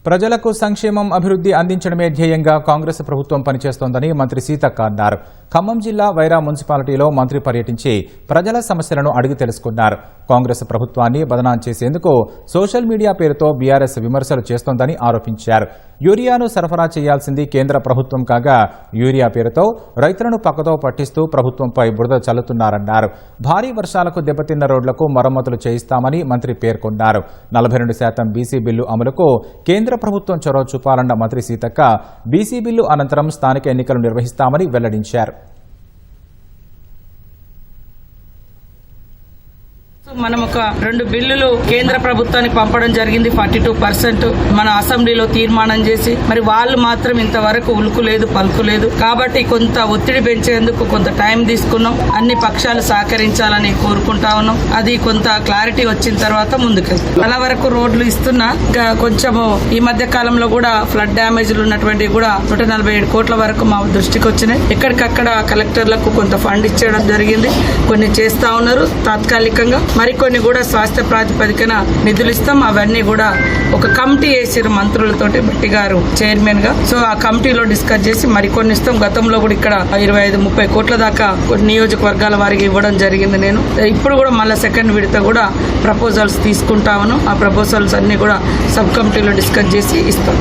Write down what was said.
ప్రజలకు సంక్షేమం అభివృద్ధి అందించడమే ధ్యేయంగా కాంగ్రెస్ ప్రభుత్వం పనిచేస్తోందని మంత్రి సీతక్క అన్నారు. ఖమ్మం జిల్లా వైరా మున్సిపాలిటీలో మంత్రి పర్యటించి ప్రజల సమస్యలను అడిగి తెలుసుకున్నారు. కాంగ్రెస్ ప్రభుత్వాన్ని బదనాం చేసేందుకు సోషల్ మీడియా పేరుతో బీఆర్ఎస్ విమర్శలు చేస్తోందని ఆరోపించారు. యూరియాను సరఫరా చేయాల్సింది కేంద్ర ప్రభుత్వం కాగా యూరియా పేరుతో రైతులను పక్కతో పట్టిస్తూ ప్రభుత్వంపై బురద చల్లుతున్నారన్నారు. భారీ వర్షాలకు దెబ్బతిన్న రోడ్లకు మరమ్మతులు చేయిస్తామని మంత్రి పేర్కొన్నారు. 42% బీసీ బిల్లు అమలుకు కేంద్ర ప్రభుత్వం చొరవ చూపాలన్న మంత్రి సీతక్క బీసీ బిల్లు అనంతరం స్థానిక ఎన్నికలు నిర్వహిస్తామని వెల్లడించారు. మనం ఒక 2 బిల్లులు కేంద్ర ప్రభుత్వానికి పంపడం జరిగింది. 42% మన అసెంబ్లీలో తీర్మానం చేసి మరి వాళ్ళు మాత్రం ఇంతవరకు ఉలుకు లేదు పలుకు లేదు. కాబట్టి కొంత ఒత్తిడి పెంచేందుకు కొంత టైం తీసుకున్నాం. అన్ని పక్షాలు సహకరించాలని కోరుకుంటా ఉన్నాం. అది కొంత క్లారిటీ వచ్చిన తర్వాత ముందుకెళ్తాం. చాలా వరకు రోడ్లు ఇస్తున్నా కొంచెము ఈ మధ్య కాలంలో కూడా ఫ్లడ్ డ్యామేజ్లు ఉన్నటువంటి కూడా 147 కోట్ల వరకు మా దృష్టికి వచ్చినాయి. ఎక్కడికక్కడ కలెక్టర్లకు కొంత ఫండ్ ఇచ్చేయడం జరిగింది. కొన్ని చేస్తా ఉన్నారు తాత్కాలికంగా. మరికొన్ని కూడా స్వాస్థ్య ప్రాతిపదికన నిధులు ఇస్తాం. అవన్నీ కూడా ఒక కమిటీ వేసారు మంత్రులతోటి, బట్టి గారు చైర్మన్ గా. సో ఆ కమిటీలో డిస్కస్ చేసి మరికొన్ని ఇస్తాం. గతంలో కూడా ఇక్కడ 25-30 కోట్ల దాకా నియోజకవర్గాల వారికి ఇవ్వడం జరిగింది. నేను ఇప్పుడు కూడా మళ్ళీ సెకండ్ విడత కూడా ప్రపోజల్స్ తీసుకుంటాను. ఆ ప్రపోజల్స్ అన్ని కూడా సబ్ కమిటీలో డిస్కస్ చేసి ఇస్తాం.